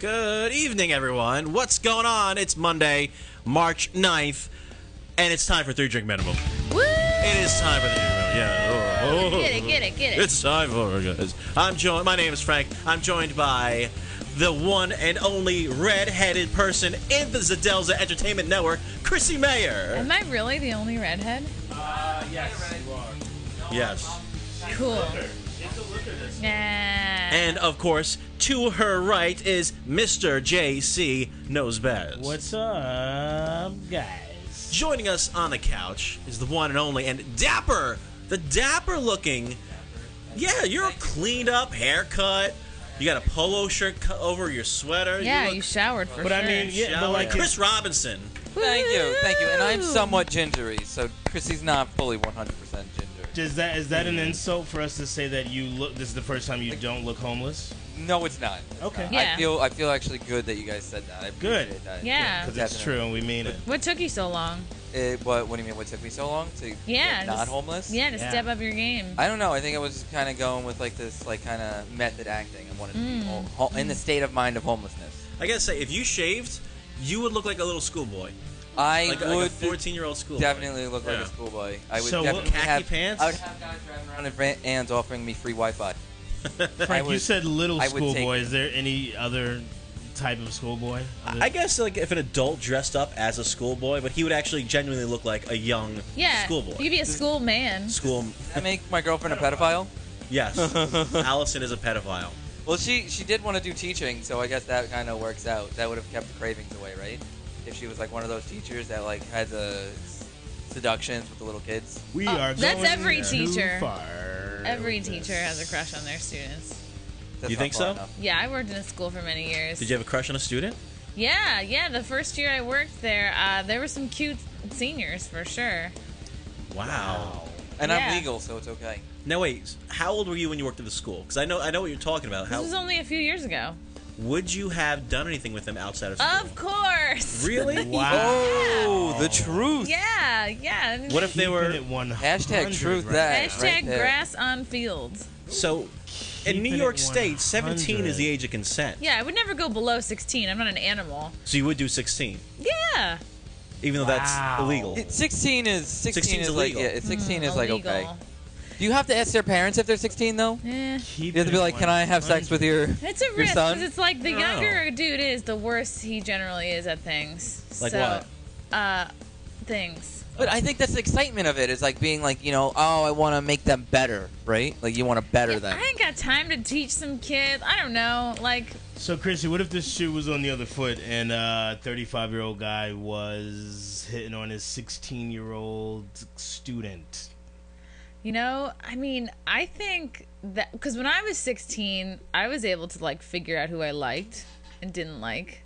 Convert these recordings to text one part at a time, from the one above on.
Good evening, everyone. What's going on? It's Monday, March 9th, and it's time for 3 Drink Minimum. Woo! It is time for 3 Drink Minimum. Yeah. Get it. It's time for it, guys. My name is Frank. I'm joined by the one and only red-headed person in the Zadelza Entertainment Network, Chrissy Mayer. Am I really the only redhead? Yes, you are. Yes. Cool. Nah. And, of course, to her right is Mr. JC Knows Best. What's up, guys? Joining us on the couch is the one and only and the dapper looking. Yeah, you're cleaned up, haircut. You got a polo shirt cut over your sweater. Yeah, you showered for sure. But I mean, yeah, but like Chris Robinson. Thank you. And I'm somewhat gingery, so Chrissy's not fully 100% ginger. is that an insult for us to say that you look? This is the first time you don't look homeless? No, it's not. Okay. Yeah. I feel actually good that you guys said that. I Good. appreciate that. Yeah. Because it's true and we mean it. What took you so long? What do you mean? What took me so long to Yeah, get not just- homeless? Yeah, to step up your game. I don't know. I think I was kind of going with like this, like kind of method acting. I wanted to be in the state of mind of homelessness. I gotta say, if you shaved, you would look like a little schoolboy. I Like would a 14-year-old schoolboy. definitely look like Yeah. a schoolboy. I would So definitely khaki have pants? I would have guys driving around in vans offering me free Wi-Fi. Frank, you said little I would take schoolboy. it. Is there any other type of schoolboy? I guess like if an adult dressed up as a schoolboy, but he would actually genuinely look like a young schoolboy. You could be a school man. School. Does that make my girlfriend a pedophile? Yes. Allison is a pedophile. Well, she did want to do teaching, so I guess that kind of works out. That would have kept the cravings away, right? If she was like one of those teachers that like had the seductions with the little kids. We are that's going every too teacher. far. Every with teacher this. has a crush on their students. That's You not think far so? enough. Yeah, I worked in a school for many years. Did you have a crush on a student? Yeah. The first year I worked there were some cute seniors for sure. Wow. And Yeah. I'm legal, so it's okay. Now wait, how old were you when you worked at the school? Because I know what you're talking about. This was only a few years ago. Would you have done anything with them outside of school? Of course. Really? Wow. Oh, the truth. Yeah. What if they were Keeping it 100, Hashtag truth right? that. Hashtag right there. grass on fields. so? In Keeping New it York State, 100. 17 is the age of consent. Yeah, I would never go below 16. I'm not an animal. So you would do 16, Yeah. even though that's Wow. illegal. 16 is 16 is like illegal. 16 is like okay. Illegal. Do you have to ask their parents if they're 16 though? Eh. You have to be like, can I have sex with your? It's a Your risk son? because it's like the I don't younger know. a dude is, the worse he generally is at things. Like so, what? Things. But I think that's the excitement of it. Is like being like, oh, I want to make them better, right? Like you want to better them. I ain't got time to teach some kids. I don't know. Like, So, Chrissy, what if this shoe was on the other foot and a 35-year-old guy was hitting on his 16-year-old student? I mean, I think that because when I was 16, I was able to like figure out who I liked and didn't like.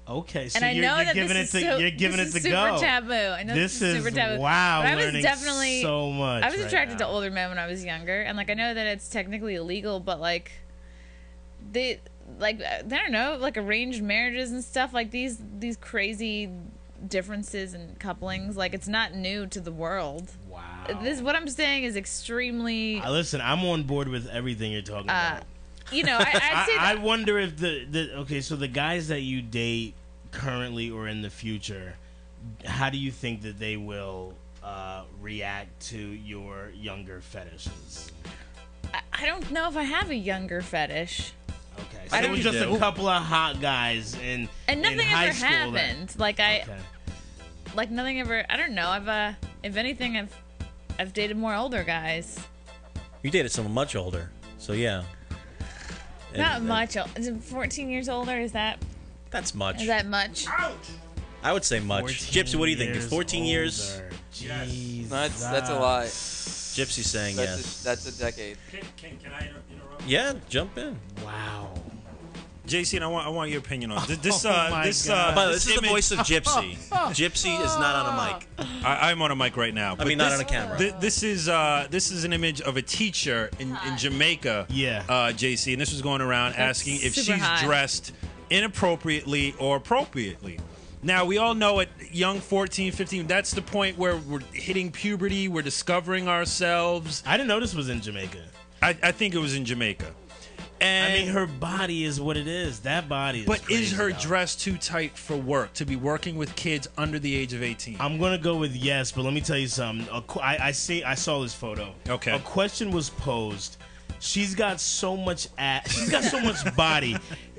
Okay, so And I know that giving this it is to so, you're giving this it is the super go. taboo. I know This is is super taboo. wow. But I was learning definitely so much. I was right attracted to now. older men when I was younger, and like I know that it's technically illegal, but like they like I don't know, like arranged marriages and stuff like these crazy differences in couplings, like it's not new to the world. Wow. This what I'm saying is extremely Listen, I'm on board with everything you're talking about. I'd say I that, wonder if so the guys that you date currently or in the future, how do you think that they will react to your younger fetishes? I don't know if I have a younger fetish. Okay, I so it don't- was just You do. a couple of hot guys in And nothing in high ever school happened. That, Like okay. like nothing ever. I don't know. If anything, I've dated more older guys. You dated someone much older, so yeah. Not And- much. 14 years older. Is that That's much. much? I would say much. 14 Gypsy, what do you think? Is 14 years? older. Jesus. That's a lot. Gypsy saying yes. That's a decade. Can I interrupt? Yeah, jump in. Wow. JC, and I want your opinion on this. Oh my This God. By the way, this is the image- voice of Gypsy. Gypsy is not on a mic. I'm on a mic right now. I mean, but not this- on a camera. This is an image of a teacher in Jamaica. Yeah. JC, and this was going around asking if super she's hot. dressed inappropriately or appropriately. Now, we all know at young 14, 15, that's the point where we're hitting puberty, we're discovering ourselves. I didn't know this was in Jamaica. I think it was in Jamaica. And I mean, her body is what it is. That body is but crazy, is her though. dress too tight for work to be working with kids under the age of 18? I'm gonna go with yes, but let me tell you something. I saw this photo. Okay. A question was posed. She's got so much ass. She's got so much body.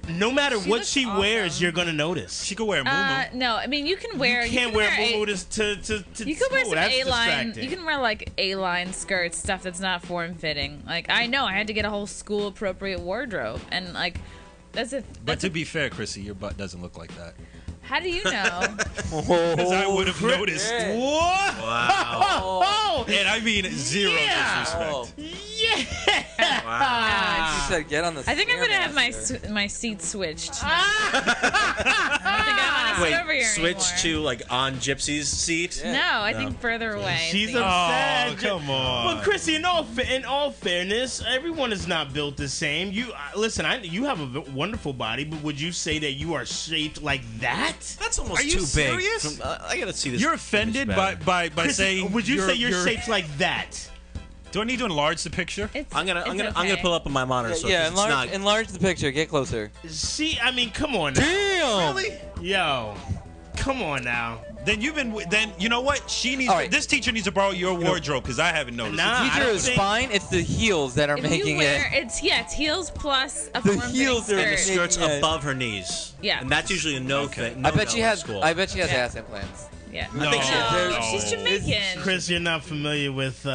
No matter She what looks she wears, awesome. you're gonna notice. She could wear a muumuu. No, I mean you can wear. You can't wear a- muumuu to You can wear school. some That's A-line. distracting. You can wear like A-line skirts, stuff that's not form-fitting. Like I know, I had to get a whole school-appropriate wardrobe, and like that's a. But That's to a be fair, Chrissy, your butt doesn't look like that. how do you know? Because I would have noticed. Yeah. What? Wow. Oh, And I mean zero Yeah. disrespect. yeah. Wow. She said, "Get on the." I think I'm gonna have Stairmaster." my seat switched. I don't think I want to sit over Wait, here switch anymore. to like on Gypsy's seat. Yeah. No, I think further away. She's Thank- upset. come on. But Chrissy, in all fairness, everyone is not built the same. You listen. You have a wonderful body, but would you say that you are shaped like that? That's almost Are you too big. serious? I gotta see this. You're image offended better. by Chrissy, saying. would you say you're shaped like that? Do I need to enlarge the picture? It's, I'm it's gonna okay. pull up on my monitor. So Yeah, it's not. enlarge the picture. Get closer. See, I mean, come on now. Damn. Really? Yo, come on now. Then you know what? She needs. All right. This teacher needs to borrow your wardrobe because I haven't noticed. Nah, I Teacher don't is think- fine. It's the heels that are If you making wear, it. it's heels plus a The form-fitting heels are And the skirt. skirt's Yeah. above her knees. Yeah. And that's usually a no thing. No I bet she no has. at school. I bet she has Yeah. ass implants. Yeah. No, think she is. No, no. she's Jamaican. Chris, you're not familiar with you're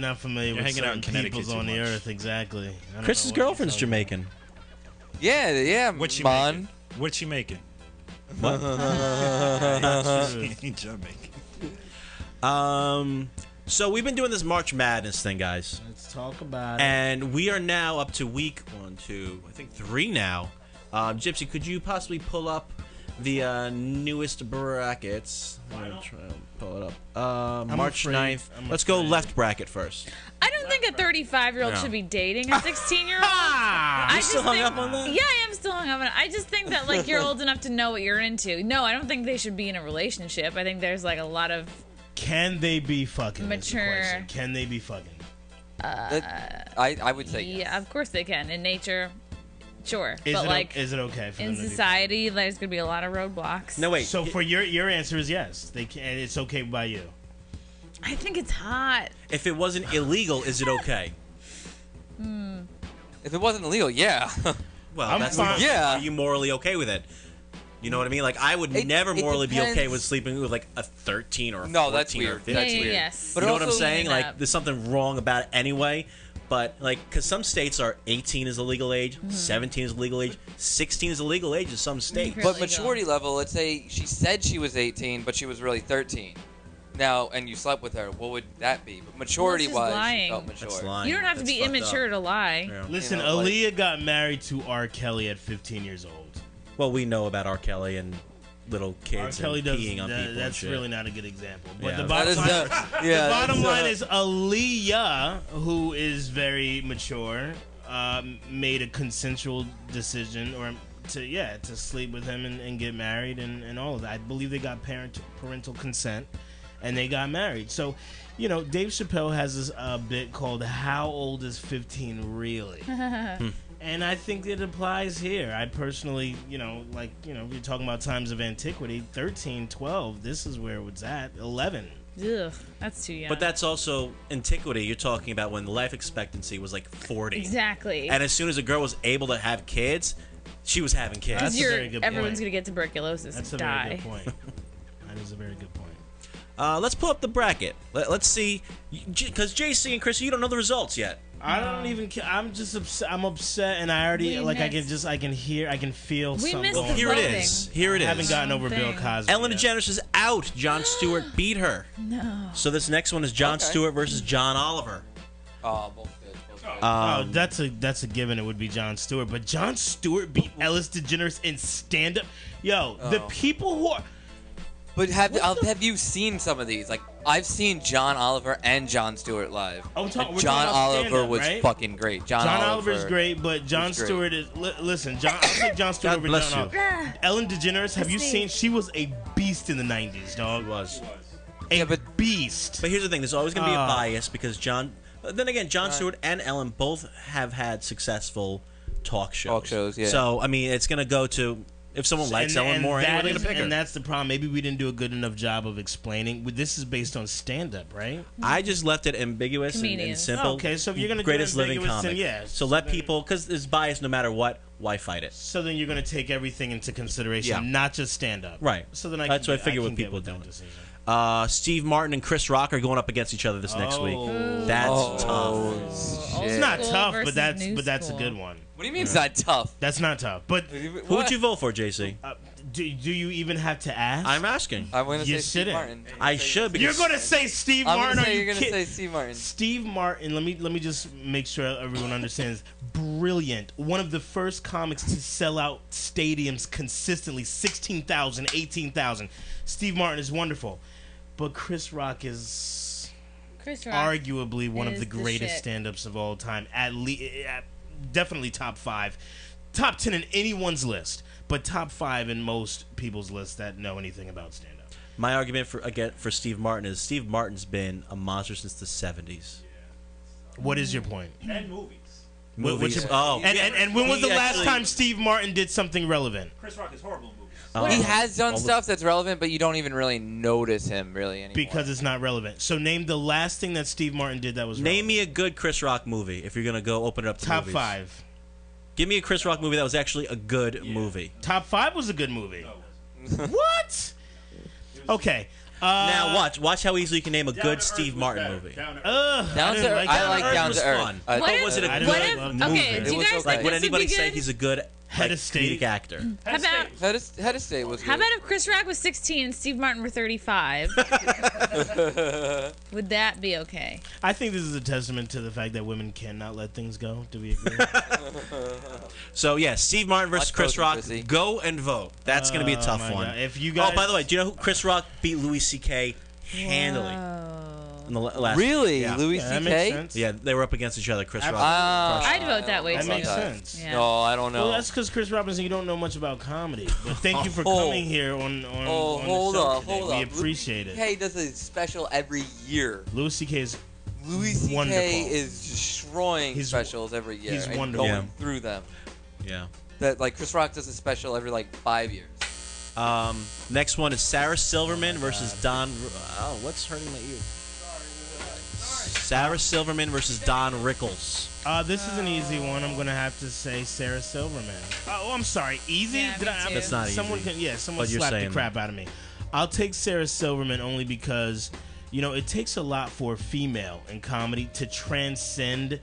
not familiar You're with hanging out in certain Connecticut peoples too on the much. earth. Exactly. I don't Chris's know what you're girlfriend's talking Jamaican. Yeah, yeah. What's she Mon. making? What's she making? What? She ain't Jamaican. So we've been doing this March Madness thing, guys, about. Let's talk about it. and we are now up to week 1, 2, I think 3 now. Gypsy, could you possibly pull up the newest brackets? I'm gonna try and pull it up. March afraid- 9th. I'm Let's go afraid. left bracket first. I don't think a 35-year-old No. should be dating a 16-year-old. Ah! I You still just hung think, up on that? Yeah, I am still hung up on it. I just think that like you're old enough to know what you're into. No, I don't think they should be in a relationship. I think there's like a lot of Can they be fucking? is the Mature. question. Can they be fucking? I would say yes. yeah, of course they can. In nature, sure, Is but it like is it okay for in them to be society, there's gonna be a lot of roadblocks. No, wait. So for your answer is yes. They can. And it's okay by you. I think it's hot. If it wasn't illegal, is it okay? If it wasn't illegal, yeah. Well, I'm that's fine. Yeah. Are you morally okay with it? You know what I mean? Like, I would It- never it morally be okay depends. with sleeping with like a 13 or a No, 14 that's or weird. 15. That's yeah, weird. yes. But You know what I'm also- saying? Clean it Like, up. there's something wrong about it anyway. But like, because some states are 18 is the legal age, 17 is the legal age, 16 is the legal age in some states. Really But maturity level, let's say she said she was 18, but she was really 13. Now, and you slept with her, what would that be? But maturity just wise, she lying. felt mature. That's lying. You don't have to That's be fucked immature up. to lie. Yeah. Listen, know, like- Aaliyah got married to R. Kelly at 15 years old. Well, we know about R. Kelly and little R. kids Kelly and does. peeing on people. and That's shit. really not a good example. But Yeah. the That bottom is line, yeah, the bottom that's, line is Aaliyah, who is very mature, made a consensual decision to sleep with him and get married and all of that. I believe they got parental consent and they got married. So, you know, Dave Chappelle has this bit called "How Old Is 15 Really?" And I think it applies here. I personally, if you're talking about times of antiquity, 13, 12, this is where it was at. 11. Ugh, that's too young. But that's also antiquity. You're talking about when the life expectancy was like 40. exactly. And as soon as a girl was able to have kids, she was having kids. That's Because a very good everyone's point. gonna get tuberculosis That's a and very die. good point. That is a very good point. Let's pull up the bracket. Let's see. Because JC and Chris, you don't know the results yet. I don't even care. I'm just upset. I'm upset, and I already We I missed- can feel We something. missed going the on. Here it voting. is. Here it I is. haven't gotten over Bill Thing. Cosby. Ellen yet. DeGeneres is out. Jon Stewart beat her. No. So this next one is Jon Okay. Stewart versus John Oliver. Oh, both good. Both good. Oh, that's a given. It would be Jon Stewart, but Jon Stewart beat Ellis DeGeneres in stand up. Yo, the Oh. people who are But have you seen some of these? Like, I've seen John Oliver and Jon Stewart live. Oh, we're talking John about Oliver stand-up, was right? fucking great. John Oliver's great, but Jon was great. Stewart is. Listen, I'll take Jon Stewart God over bless John you. Oliver. Ellen DeGeneres, have you Bless me. seen? She was a beast in the '90s, dog. It was. A Yeah, but- beast. But here's the thing: there's always going to be a Ah. bias because John. Then again, Jon Stewart and Ellen both have had successful talk shows. Talk shows, yeah. So I mean, it's gonna go to if someone likes Ellen more, anyway, they're gonna pick her. And that's the problem. Maybe we didn't do a good enough job of explaining. This is based on stand-up, right? I just left it ambiguous and Comedians. simple. Okay, so if you're gonna greatest do living ambiguous, comic. then yeah. So let people, because it's biased no matter what. Why fight it? So then you're gonna take everything into consideration, Yeah. not just stand-up. Right. So then That's what I figure can what get people with are that doing. decision. Steve Martin and Chris Rock are going up against each other this next week. Oh. That's Oh, tough. Old It's not school tough, versus new but that's a school. good one. What do you mean it's not tough? That's not tough. But Who would you vote for, JC? do you even have to ask? I'm asking. I'm going to You say Steve shouldn't. Martin. I should because You're gonna say Steve I'm Martin? going to Are say you you're going to kidding? say Steve Martin. Steve Martin, let me just make sure everyone understands. Brilliant. One of the first comics to sell out stadiums consistently, 16,000, 18,000. Steve Martin is wonderful. But Chris Rock is Chris Rock arguably one of is the the greatest shit. stand-ups of all time. Definitely top 5. Top 10 in anyone's list, but top 5 in most people's lists that know anything about stand-up. my argument for Steve Martin is Steve Martin's been a monster since the 70s. What is your point? And movies. What's your- Oh, And when was He the last actually- time Steve Martin did something relevant? Chris Rock is horrible in movies. He has done Almost- stuff that's relevant, but you don't even really notice him really anymore. Because it's not relevant. So name the last thing that Steve Martin did that was Name relevant. me a good Chris Rock movie if you're gonna go open it up to Top movies. 5. Give me a Chris Rock movie that was actually a good movie. Top 5 was a good movie. What? Okay. Now watch how easily you can name a Down good to Earth Steve was Martin better. movie. Down to Earth. Down to didn't Earth, I like Earth Down was to Earth. fun. I What think if, was it a I good didn't what if, love movie? okay, do It you was guys okay. Like think would this would anybody be say good? he's a good Head of state. comedic actor? How about Head of State was good. how about if Chris Rock was 16 and Steve Martin were 35? Would that be okay? I think this is a testament to the fact that women cannot let things go. Do we agree? So yeah, Steve Martin versus Watch Chris Poser, Rock. Chrissy. Go and vote. That's gonna be a tough my one. God. If you guys, Oh, by the way, do you know who Chris Rock beat Louis C.K. handily in the last? Really? Yeah. Louis that makes C.K.? sense. Yeah, they were up against each other. Chris Rock. I'd vote that way That too. makes sense. Yeah. No, I don't know. Well, that's because Chris Robinson, you don't know much about comedy. But thank you for Oh. coming here on Oh, on hold the show up, today. hold We up. appreciate it. C.K. does a special every year. Louis C.K. is Louis C.K. Wonderful. is destroying He's- specials every year. he's and wonderful. going Yeah. through them. Yeah. That like Chris Rock does a special every like 5 years. Next one is Sarah Silverman versus Don. Oh, what's hurting my ear? Sarah Silverman versus Don Rickles. This is an easy one. I'm gonna have to say Sarah Silverman. Oh, I'm sorry. Easy? Yeah, me too. That's not someone easy. Can, yeah, someone But you're slapped the saying- crap out of me. I'll take Sarah Silverman only because, you know, it takes a lot for a female in comedy to transcend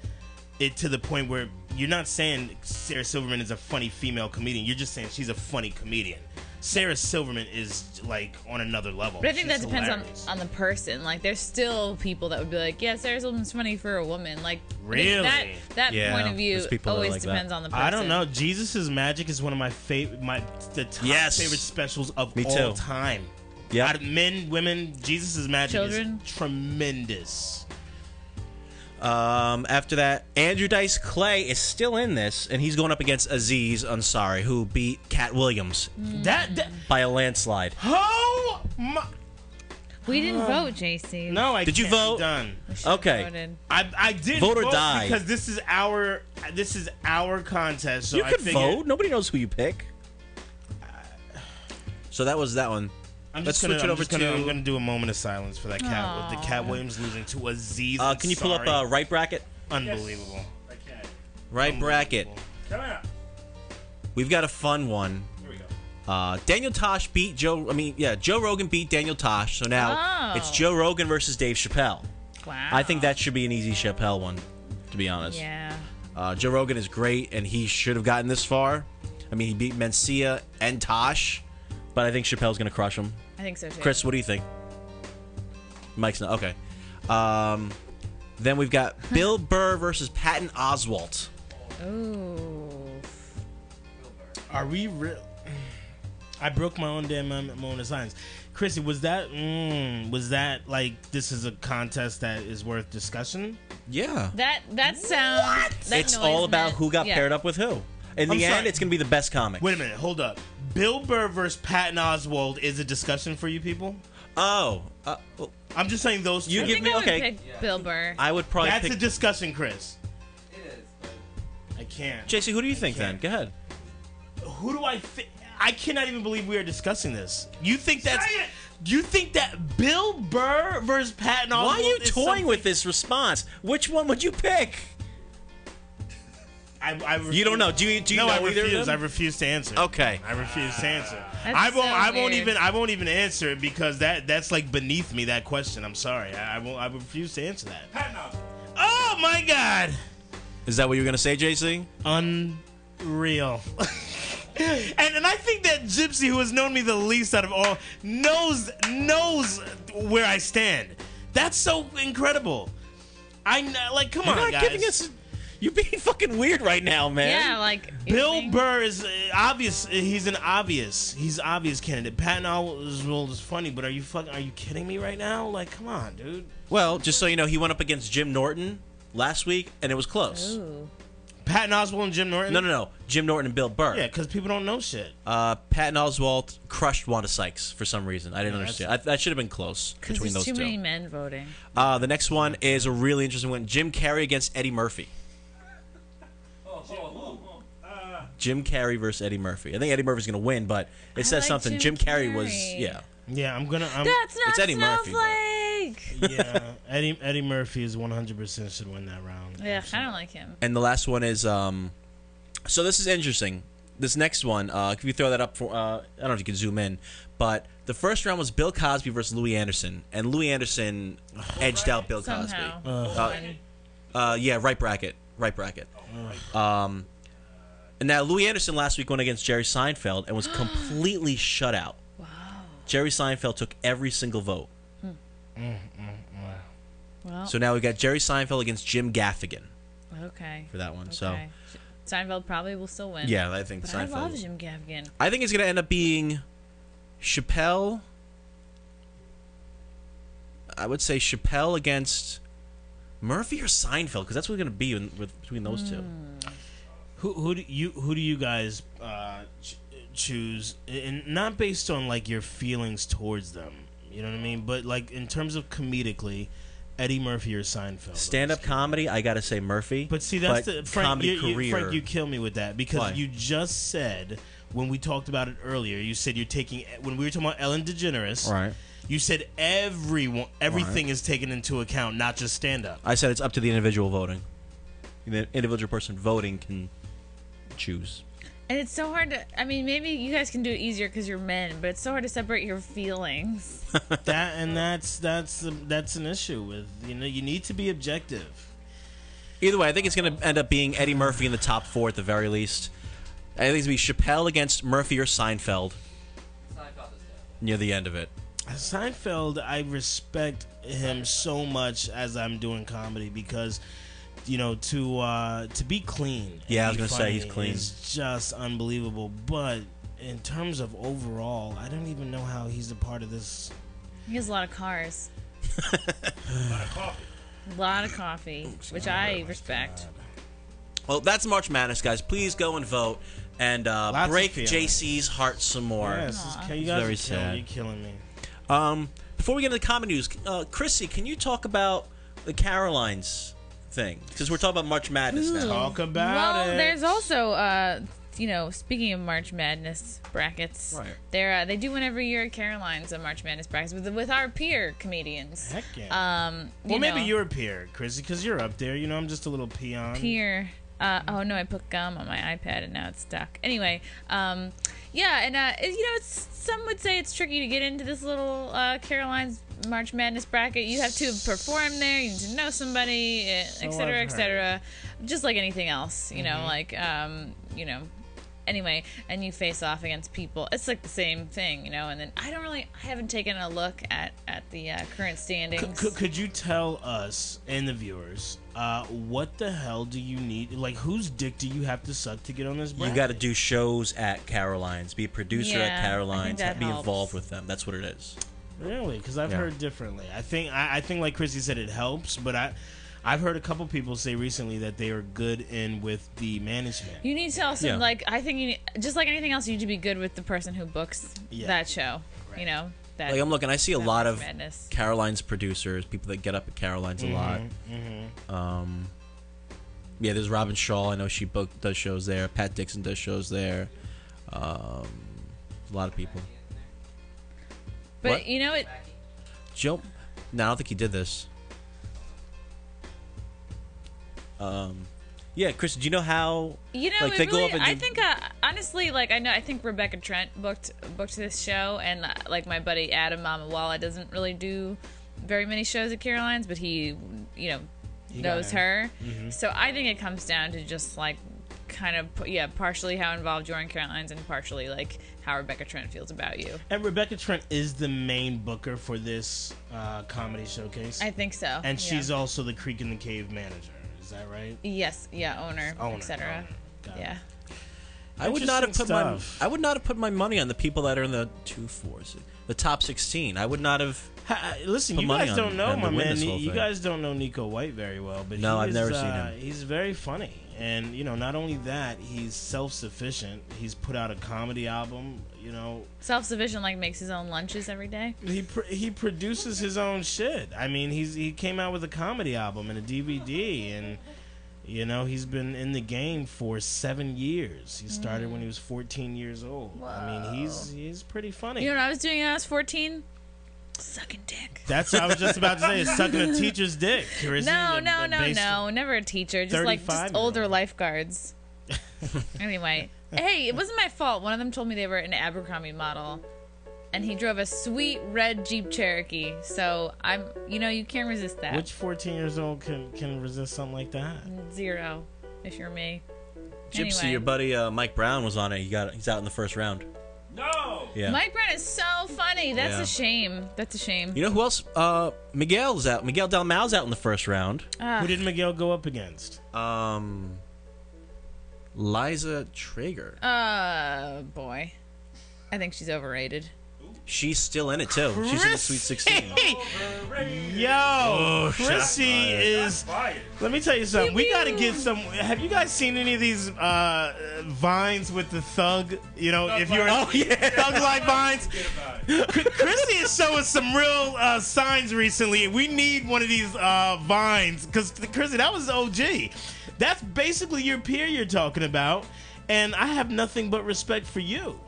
it to the point where you're not saying Sarah Silverman is a funny female comedian. You're just saying she's a funny comedian. Sarah Silverman is like on another level. But I think She's that depends hilarious. on the person. Like, there's still people that would be like, "Yeah, Sarah Silverman's funny for a woman." Like, I think Really? that Yeah, point of view there's people that always like that. depends on the person. I don't know. Jesus' Magic is one of my favorite, the top Yes. favorite specials of Me all too. time. Yeah. Out of men, women, Jesus' Magic Children? is tremendous. After that, Andrew Dice Clay is still in this, and he's going up against Aziz Ansari, who beat Cat Williams That by a landslide. oh my, We didn't vote, JC. no, I Did you can't be vote? Done. We should've Okay. voted. I did Vote or vote die. because this is our contest. So You I could figured, vote. Nobody knows who you pick. So that was that one. I'm Let's just gonna, switch it I'm over just gonna, to- I'm gonna do a moment of silence for that cat. Aw. With the Cat Williams losing to Aziz. Can you pull up Ansari. right bracket? Unbelievable. I can't. Right bracket. Come on. We've got a fun one. Here we go. Daniel Tosh beat Joe. Joe Rogan beat Daniel Tosh. So now Oh. it's Joe Rogan versus Dave Chappelle. Wow. I think that should be an easy Chappelle one, to be honest. Yeah. Joe Rogan is great, and he should have gotten this far. I mean, he beat Mencia and Tosh, but I think Chappelle's going to crush him. I think so too. Chris, what do you think? Mike's not. Okay. Then we've got Bill Burr versus Patton Oswalt. Ooh. Are we real? I broke my own damn moment of silence. Chrissy, was that like this is a contest that is worth discussion? Yeah. That sounds. That It's noise all about meant- who got yeah. paired up with who. In I'm the sorry. end, it's going to be the best comic. Wait a minute, hold up. Bill Burr versus Patton Oswalt is a discussion for you people? Oh. I'm just saying those two. You I give think me- I would okay. pick Bill Burr. I would probably That's pick... a discussion, Chris. It is. I can't. JC, who do you think then? Go ahead. Who do I think? I cannot even believe we are discussing this. You think that's? You think that Bill Burr versus Patton Oswalt? Why are you is toying something- with this response? Which one would you pick? I refuse. You don't know. Do you No, know I either refuse. of I them? refuse to answer. Okay. I refuse to answer. That's I won't. so I won't weird. even. I won't even answer it because that's like beneath me. That question. I'm sorry. I won't. I refuse to answer that. Oh my God. Is that what you're gonna say, JC? Unreal. And I think that Gypsy, who has known me the least out of all, knows where I stand. That's so incredible. Like, come You're on, not guys. giving us. You're being fucking weird right now, man. Yeah, like you Bill think- Burr is obvious. He's obvious candidate. Patton Oswalt is funny, but are you kidding me right now? Like, come on, dude. Well, just so you know, he went up against Jim Norton last week, and it was close. Ooh. Patton Oswalt and Jim Norton. No. Jim Norton and Bill Burr. Yeah, because people don't know shit. Patton Oswalt crushed Wanda Sykes for some reason. I didn't Yeah, understand. That should have been close Because between there's those too two. many men voting. The next one is a really interesting one. Jim Carrey against Eddie Murphy. Jim Carrey versus Eddie Murphy. I think Eddie Murphy's going to win, but it says like something. Jim Jim Carrey was, Carrey. yeah. Yeah, I'm That's not It's Eddie Murphy, Snowflake. yeah, Eddie Murphy is 100% should win that round. Yeah, I don't like him. And the last one is, so this is interesting. This next one, if you throw that up for, I don't know if you can zoom in, but the first round was Bill Cosby versus Louis Anderson, and Louis Anderson edged out Bill Cosby. Somehow. Yeah, right bracket. And now Louis Anderson last week went against Jerry Seinfeld and was completely shut out. Wow. Jerry Seinfeld took every single vote. Well, So now we got Jerry Seinfeld against Jim Gaffigan okay. for that one. Okay. So Seinfeld probably will still win. yeah, I think But Seinfeld. I love Jim Gaffigan. I think it's gonna end up being Chappelle. I would say Chappelle against Murphy or Seinfeld, because that's what's gonna be between those two. Who do you guys choose? And not based on like your feelings towards them. You know what I mean? But like in terms of comedically, Eddie Murphy or Seinfeld. Stand-up comedy, I gotta say Murphy. But see, that's the Frank. comedy career. Frank, you kill me with that because Why? you just said when we talked about it earlier. You said you're taking when we were talking about Ellen DeGeneres. Right. You said everything is taken into account, not just stand-up. I said it's up to the individual voting. The individual person voting can choose. And it's so hard to. I mean, maybe you guys can do it easier because you're men, but it's so hard to separate your feelings. That's an issue with you need to be objective. Either way, I think it's going to end up being Eddie Murphy in the top 4 at the very least. I think it's going to be Chappelle against Murphy or Seinfeld near the end of it. Seinfeld, I respect him so much as I'm doing comedy because, to be clean. Yeah, I was and be gonna say, funny he's clean. is just unbelievable. But in terms of overall, I don't even know how he's a part of this. He has a lot of cars. A lot of coffee, which I respect. Well, that's March Madness, guys. Please go and vote and of break feelings. JC's heart some more. Yeah, you guys Very are sad. You're killing me. Before we get into the comedy news, Chrissy, can you talk about the Carolines thing? Because we're talking about March Madness now. Talk about Well, it. there's also, speaking of March Madness brackets, Right. they do one every year at Caroline's March Madness brackets with our peer comedians. Heck yeah. Well, maybe know, you're a peer, Chrissy, because you're up there. I'm just a little peon. peer. Oh no, I put gum on my iPad and now it's stuck. Anyway, it's some would say it's tricky to get into this little Caroline's March Madness bracket. You have to perform there. You need to know somebody, et cetera, I've et cetera. Just like anything else, Anyway, and you face off against people. It's like the same thing, And then I haven't taken a look at the current standings. Could you tell us and the viewers what the hell do you need? Like, whose dick do you have to suck to get on this You bracket? got to do shows at Caroline's, be a producer Yeah, at I Caroline's, think that be helps. involved with them. That's what it is. Really? Because I've Yeah. heard differently. I think like Chrissy said, it helps, but I've heard a couple people say recently that they are good in with the management. You need to also, Yeah. I think you need, just like anything else, you need to be good with the person who books that show. Right. That. Like, I'm looking, I see a that lot March of Madness. Caroline's producers, people that get up at Caroline's a lot. Yeah, there's Robin Shaw. I know she does shows there. Pat Dixon does shows there. A lot of people. But What? you know it. Joe? No, I don't think he did this. Yeah, Chris, do you know how? You know, like, it they go really, up and I do- think honestly, like I think Rebecca Trent booked this show, and like my buddy Adam Mamawala doesn't really do very many shows at Caroline's, but he knows her. Mm-hmm. So I think it comes down to just like kind of partially how involved you are in Caroline's, and partially like how Rebecca Trent feels about you. And Rebecca Trent is the main booker for this comedy showcase. I think so. And yeah. she's also the Creek in the Cave manager. Is that right? yes, owner, etc. Got it. Yeah. I would not have put Interesting my stuff. I would not have put my money on the people that are in the the top 16. I would not have. Listen, Put you money guys on don't know them to my win man. this whole You thing. guys don't know Nico White very well, but No, he I've is, never seen him. He's very funny, and not only that, he's self-sufficient. He's put out a comedy album. Self-sufficient, like makes his own lunches every day. He produces his own shit. I mean, he came out with a comedy album and a DVD, and he's been in the game for 7 years. He started when he was 14 years old. I mean, he's pretty funny. You know what I was doing when I was 14? Sucking dick. That's what I was just about to say. Is sucking a teacher's dick. No, never a teacher. Just like just 35-year-old. older lifeguards. Anyway, hey, it wasn't my fault. One of them told me they were an Abercrombie model, and he drove a sweet red Jeep Cherokee. So you can't resist that. Which 14 years old can resist something like that? 0, if you're me. Gypsy, Anyway. your buddy Mike Brown was on it. He's out in the first round. No. Yeah. Mike Brown is so funny. That's Yeah. a shame. That's a shame. You know who else? Miguel's out. Miguel Dalmau's out in the first round. Who did Miguel go up against? Liza Traeger. Boy, I think she's overrated. She's still in it too. She's in the Sweet 16. Yo, Chrissy is. Fired. Let me tell you something. We gotta get some. Have you guys seen any of these vines with the thug? If you're thug life vines. Chrissy is showing some real signs recently. We need one of these vines because Chrissy, that was OG. That's basically your peer you're talking about, and I have nothing but respect for you.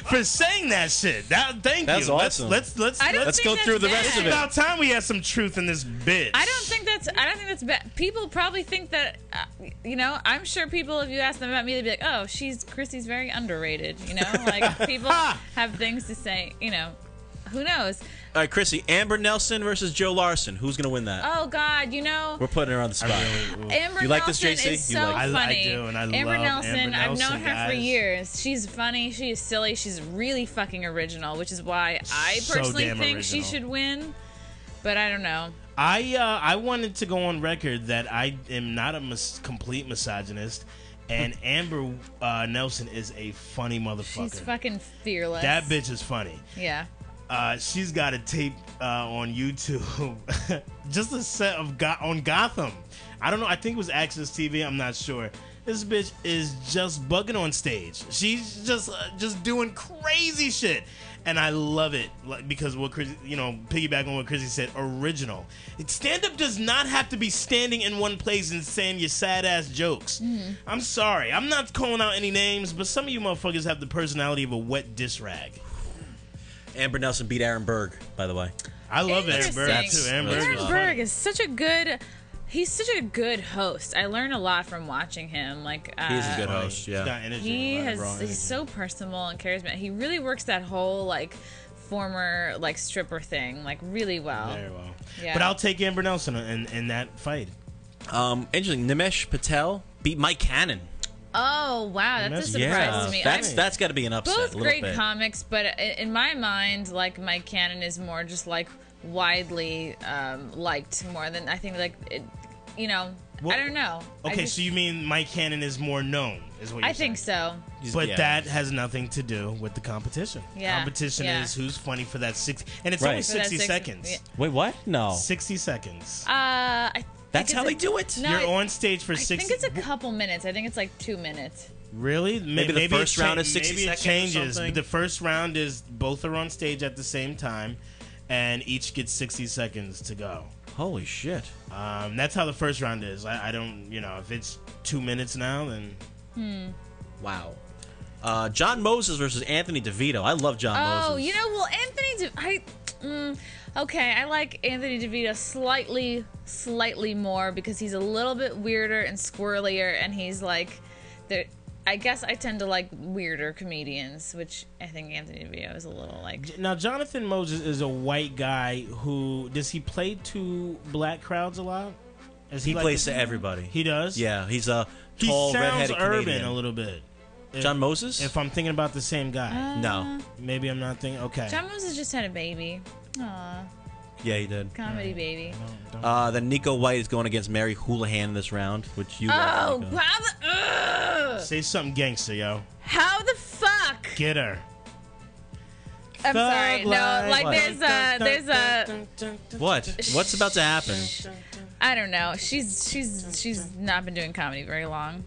for saying that shit. Thank That's you. awesome. Let's I don't Let's think go that's through the bad. rest of It's it. about time we had some truth in this bitch. I don't think that's bad. People probably think that, I'm sure people, if you ask them about me, they'd be like, oh, Chrissy's very underrated, Like, people have things to say, who knows? All right, Chrissy. Amber Nelson versus Joe Larson. Who's gonna win that? Oh, God, We're putting her on the spot. Amber You like Nelson this, JC? is You so like it? I funny. do, and I Amber love Nelson, Amber I've known Nelson, her for guys. years. She's funny. She is silly. She's really fucking original, which is why I So personally damn think she original. should win. But I don't know. I wanted to go on record that I am not a complete misogynist, and Amber Nelson is a funny motherfucker. She's fucking fearless. That bitch is funny. Yeah. She's got a tape on YouTube, just a set of on Gotham. I don't know. I think it was Access TV. I'm not sure. This bitch is just bugging on stage. She's just doing crazy shit, and I love it because what Chris, piggyback on what Chrissy said, original. Stand up does not have to be standing in one place and saying your sad ass jokes. I'm sorry. I'm not calling out any names, but some of you motherfuckers have the personality of a wet dish rag. Amber Nelson beat Aaron Berg, by the way. I love Aaron Berg Interesting. too. Aaron Berg Aaron is Berg funny. is such a good. He's such a good host. I learn a lot from watching him. Like He's a good Funny. host. He's Yeah. got energy. he a lot of has. raw energy. He's so personable and charismatic. He really works that whole like former like stripper thing like really well. Very well. Yeah. But I'll take Amber Nelson in that fight. Interesting. Nimesh Patel beat Mike Cannon. Oh wow, that's a surprise Yeah, to me. that's got to be an upset. Both a little great bit. comics, but in my mind, like Mike Cannon is more just like widely liked more than I think like it. Well, I don't know. Okay, so you mean Mike Cannon is more known, is what you're I think saying. so. But Yeah. that has nothing to do with the competition. Yeah, Competition yeah. is who's funny for that 60, and it's Right. only For that 60 60 seconds. yeah. Wait, what? No. 60 seconds. I think That's it's how they do it? No, You're on stage for I 60. think it's a couple minutes. I think it's like 2 minutes. Really? Maybe the first round is 60 maybe seconds or it changes. something? But the first round is both are on stage at the same time, and each gets 60 seconds to go. Holy shit. That's how the first round is. I don't, if it's 2 minutes now, then. Wow. John Moses versus Anthony DeVito. I love John Moses. Oh, well, okay, I like Anthony DeVito slightly more because he's a little bit weirder and squirrelier, and he's like, I guess I tend to like weirder comedians, which I think Anthony DeVito is a little like. Now, Jonathan Moses is a white guy who does he play to black crowds a lot? He plays to everybody. He does. Yeah, he's a tall, he sounds redheaded urban Canadian. a little bit. John Moses? If I'm thinking about the same guy. No. Maybe I'm not thinking. Okay. John Moses just had a baby. Aw, Yeah, he did. comedy baby. Then Nico White is going against Mary Houlihan in this round, which you Oh, love, Nico. Say something gangster, yo. How the fuck? Get her. I'm sorry. No, like What? there's a What? What's about to happen? I don't know. She's not been doing comedy very long.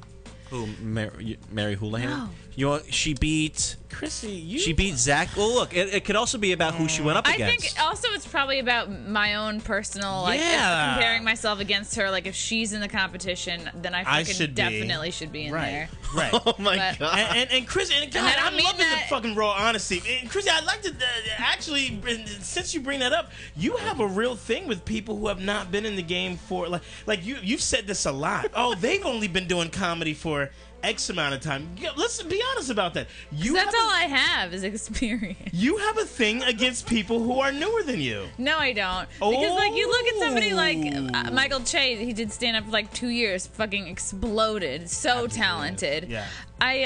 Who? Mary Houlihan? No. She beat... Chrissy, She beat Zach. Well, look, it could also be about who she went up I against. think also it's probably about my own personal, like, Yeah. comparing myself against her. Like, if she's in the competition, then I fucking should be. definitely should be in there. Right. Oh my But- god. And Chris, and God, I don't I'm mean loving that- the fucking raw honesty. And Chrissy, I'd like to actually, since you bring that up, you have a real thing with people who have not been in the game for like you've said this a lot. Oh, they've only been doing comedy for X amount of time. Let's be honest about that. That's all I have is experience. You have a thing against people who are newer than you. No, I don't. Because, like, you look at somebody like Michael Che, he did stand up for like 2 years, fucking exploded. So talented. Yeah. I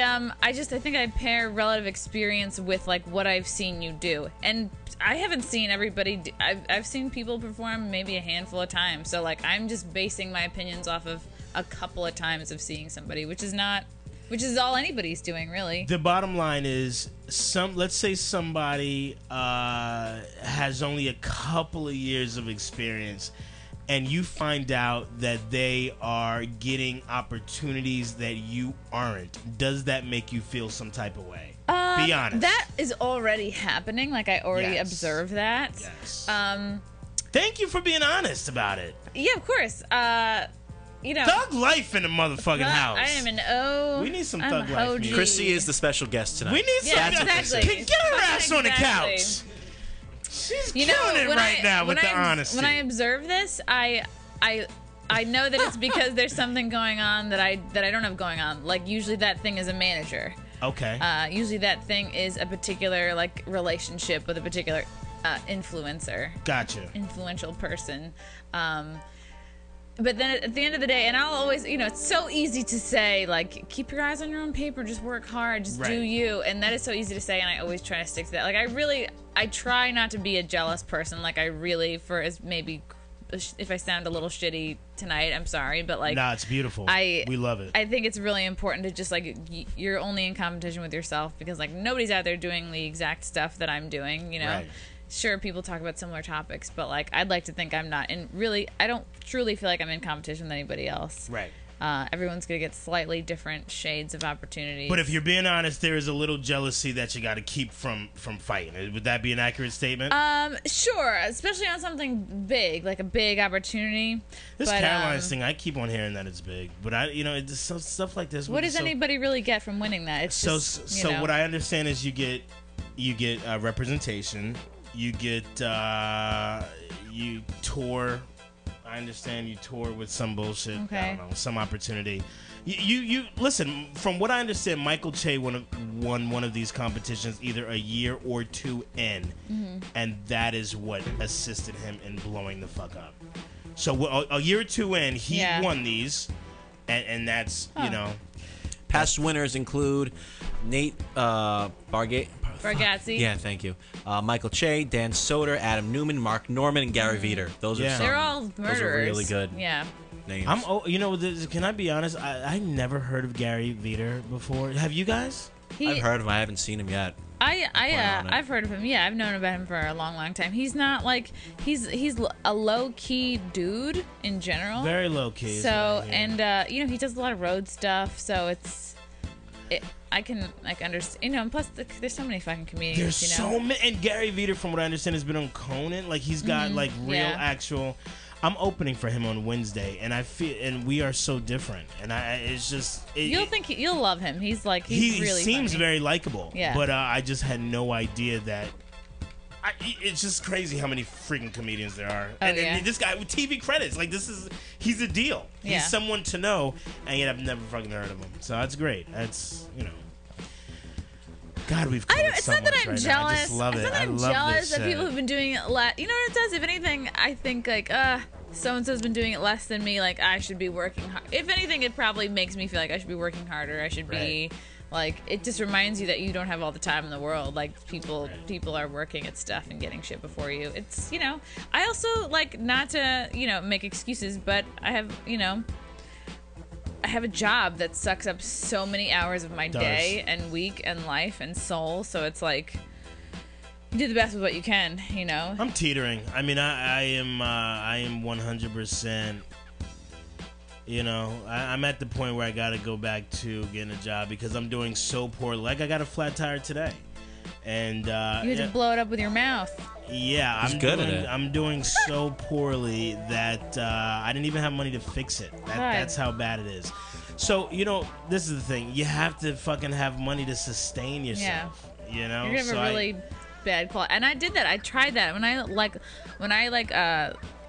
think I pair relative experience with, like, what I've seen you do. And I haven't seen everybody I've seen people perform maybe a handful of times. So, like, I'm just basing my opinions off of a couple of times of seeing somebody, which is all anybody's doing, really. The bottom line is, let's say somebody has only a couple of years of experience, and you find out that they are getting opportunities that you aren't. Does that make you feel some type of way? Be honest. That is already happening. Like, I already Yes. observed that. Yes. Thank you for being honest about it. Yeah, of course. Thug life in the motherfucking house. I am an O. We need some I'm thug a life OG. music. Chrissy is the special guest tonight. We need Yeah, some. exactly. Get her ass on the Exactly. couch. She's killing it right now with the honesty. When I observe this, I know that it's because there's something going on that I don't have going on. Like, usually that thing is a manager. Okay. Usually that thing is a particular, like, relationship with a particular influencer. Gotcha. Influential person. But then at the end of the day, and I'll always, it's so easy to say, like, keep your eyes on your own paper, just work hard, just do you. And that is so easy to say, and I always try to stick to that. Like, I try not to be a jealous person. Like, maybe if I sound a little shitty tonight, I'm sorry, but, like, Nah, it's beautiful. We love it. I think it's really important to just, like, you're only in competition with yourself because, like, nobody's out there doing the exact stuff that I'm doing, Right. Sure, people talk about similar topics, but, like, I'd like to think I'm not. And really, I don't truly feel like I'm in competition with anybody else. Right. Everyone's going to get slightly different shades of opportunities. But if you're being honest, there is a little jealousy that you got to keep from fighting. Would that be an accurate statement? Sure, especially on something big, like a big opportunity. This but, Caroline's thing, I keep on hearing that it's big, but it's stuff like this. What does anybody really get from winning that? It's just, so what I understand is you get representation. You get you tour. I understand you tour with some bullshit. Okay. I don't know, some opportunity. You listen. From what I understand, Michael Che won one of these competitions either a year or two in, and that is what assisted him in blowing the fuck up. So a year or two in, he won these, and that's Past winners include Nate Bargatze. Yeah, thank you. Michael Che, Dan Soder, Adam Newman, Mark Norman, and Gary Veter. Those are some. They're all murderers. Those are really good Yeah. names. Can I be honest? I never heard of Gary Veter before. Have you guys? I've heard of him. I haven't seen him yet. I've heard of him. Yeah, I've known about him for a long, long time. He's not like he's a low key dude in general. Very low key. So and he does a lot of road stuff. So I can understand. And plus there's so many fucking comedians. There's so many. And Gary Veter, from what I understand, has been on Conan. Like he's got like real actual. I'm opening for him on Wednesday, and I feel, and we are so different, and it's just you'll love him. He's he really seems funny. very likable. Yeah. But I just had no idea that. It's just crazy how many freaking comedians there are, and this guy with TV credits, like he's a deal. Yeah. He's someone to know, and yet I've never fucking heard of him. So that's great. That's God, we've. It's not that I'm jealous. I just love it. It's not that I'm jealous that people have been doing it less. You know what it does? If anything, I think like so and so's been doing it less than me. Like I should be working hard. If anything, it probably makes me feel like I should be working harder. I should be. Like, it just reminds you that you don't have all the time in the world. Like, people are working at stuff and getting shit before you. It's, I also, like, not to, make excuses, but I have, I have a job that sucks up so many hours of my day and week and life and soul. So it's like, you do the best with what you can, I'm teetering. I mean, I am 100%... I'm at the point where I got to go back to getting a job because I'm doing so poorly. Like, I got a flat tire today. And you had to blow it up with your mouth. Yeah, I'm doing so poorly that I didn't even have money to fix it. That's how bad it is. So, this is the thing. You have to fucking have money to sustain yourself. Yeah. You're going to have a really bad quality. And I did that. I tried that.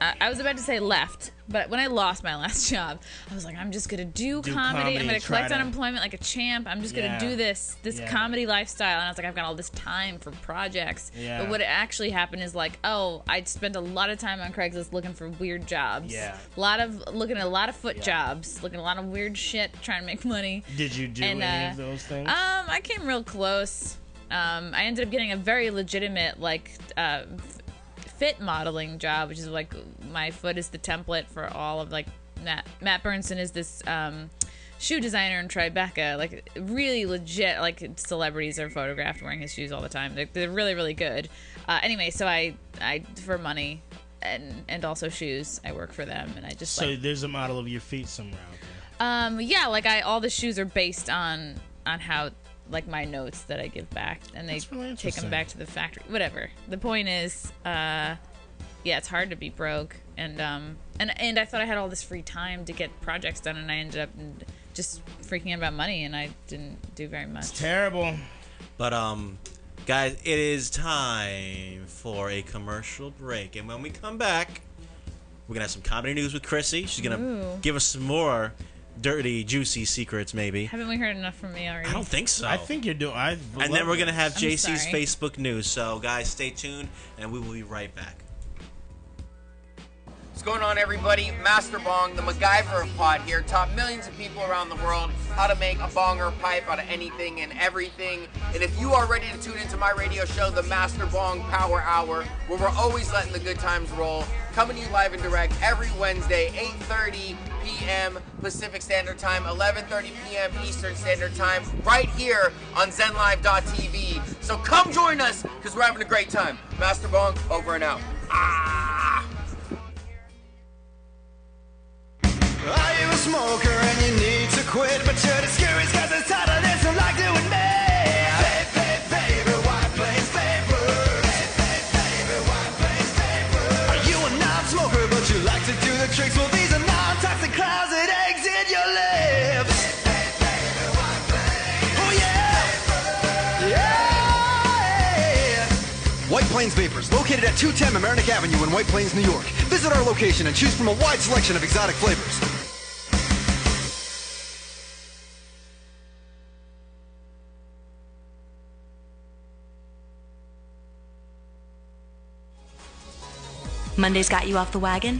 I was about to say left, but when I lost my last job, I was like, I'm just gonna do comedy. I'm gonna collect unemployment like a champ. I'm just gonna do this comedy lifestyle. And I was like, I've got all this time for projects. Yeah. But what actually happened is like, I spent a lot of time on Craigslist looking for weird jobs. Yeah. Looking at a lot of foot jobs, looking at a lot of weird shit, trying to make money. Did you do any of those things? I came real close. I ended up getting a very legitimate fit modeling job, which is like my foot is the template for all of like Matt Bernson is this shoe designer in Tribeca, like really legit, like celebrities are photographed wearing his shoes all the time. They're really, really good. Anyway, so I for money and also shoes, I work for them, and I just there's a model of your feet somewhere out there. Yeah, like all the shoes are based on how like my notes that I give back, and they really take them back to the factory. Whatever. The point is, it's hard to be broke, and I thought I had all this free time to get projects done, and I ended up just freaking out about money, and I didn't do very much. It's terrible. But guys, it is time for a commercial break, and when we come back, we're gonna have some comedy news with Chrissy. She's gonna give us some more dirty, juicy secrets, maybe. Haven't we heard enough from me already? I don't think so. I think you're doing. And then we're gonna have JC's Facebook news. So, guys, stay tuned, and we will be right back. What's going on, everybody? Master Bong, the MacGyver of pod here, taught millions of people around the world how to make a bong or a pipe out of anything and everything. And if you are ready to tune into my radio show, the Master Bong Power Hour, where we're always letting the good times roll, coming to you live and direct every Wednesday, 8:30 p.m. Pacific Standard Time, 11:30 p.m. Eastern Standard Time, right here on ZenLive.tv. So come join us, because we're having a great time. Master Bong, over and out. Are you a smoker and you need to quit, but you're discouraged because it's harder than some like doing me? Baby, White Plains Vapor. Baby, White Plains Vapor. Are you a non-smoker but you like to do the tricks? Well, these are non-toxic clouds that exit your lips. Baby, White Plains. Oh yeah. Yeah. White Plains Vapors, located at 210 Mamaroneck Avenue in White Plains, New York. Visit our location and choose from a wide selection of exotic flavors. Monday's got you off the wagon?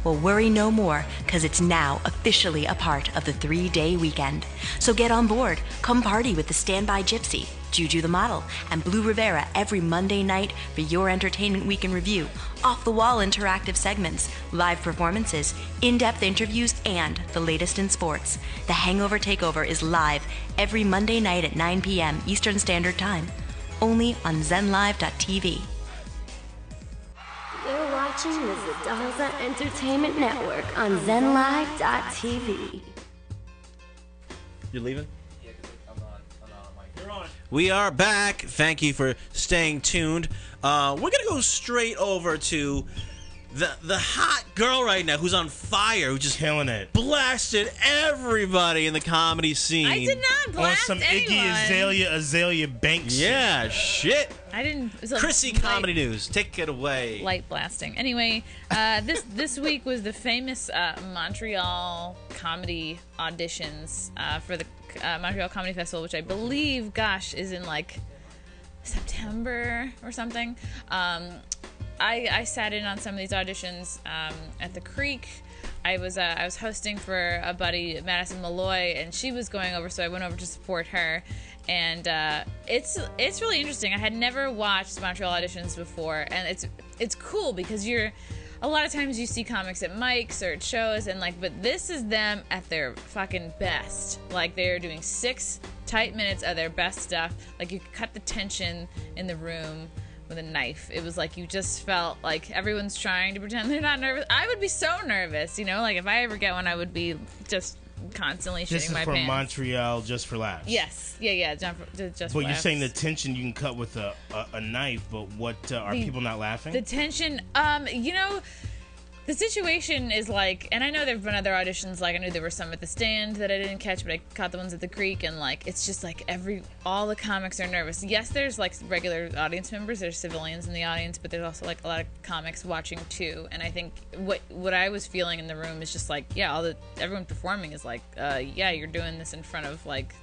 Well, worry no more, because it's now officially a part of the 3-day weekend. So get on board. Come party with the Standby Gypsy, Juju the Model, and Blue Rivera every Monday night for your entertainment week in review, off-the-wall interactive segments, live performances, in-depth interviews, and the latest in sports. The Hangover Takeover is live every Monday night at 9 p.m. Eastern Standard Time, only on ZenLive.tv. You're watching the Zadaza Entertainment Network on ZenLive.tv. You leaving? We are back. Thank you for staying tuned. We're going to go straight over to the hot girl right now who's on fire, who just killing it, blasted everybody in the comedy scene. I did not blast on some anyone. Iggy Azalea Banks. Yeah, shit. I didn't. It was like Chrissy Comedy News, take it away. Light blasting. Anyway, this week was the famous Montreal comedy auditions for the Montreal Comedy Festival, which I believe, gosh, is in like September or something. I sat in on some of these auditions at the Creek. I was hosting for a buddy, Madison Malloy, and she was going over, so I went over to support her. And it's really interesting. I had never watched Montreal auditions before, and it's cool because a lot of times you see comics at mics or at shows, and like, but this is them at their fucking best. Like, they're doing 6 tight minutes of their best stuff. Like, you could cut the tension in the room with a knife. It was like you just felt like everyone's trying to pretend they're not nervous. I would be so nervous, you know? Like, if I ever get one, I would be just constantly shitting my pants. This is from Montreal, Just for Laughs. Yes. Yeah, just for laughs. But you're saying the tension you can cut with a knife, but what, are people not laughing? The tension, you know, the situation is like, and I know there have been other auditions, like I knew there were some at the Stand that I didn't catch, but I caught the ones at the Creek, and like, it's just like all the comics are nervous. Yes, there's like regular audience members, there's civilians in the audience, but there's also like a lot of comics watching too, and I think what I was feeling in the room is just like, yeah, everyone performing is like, yeah, you're doing this in front of like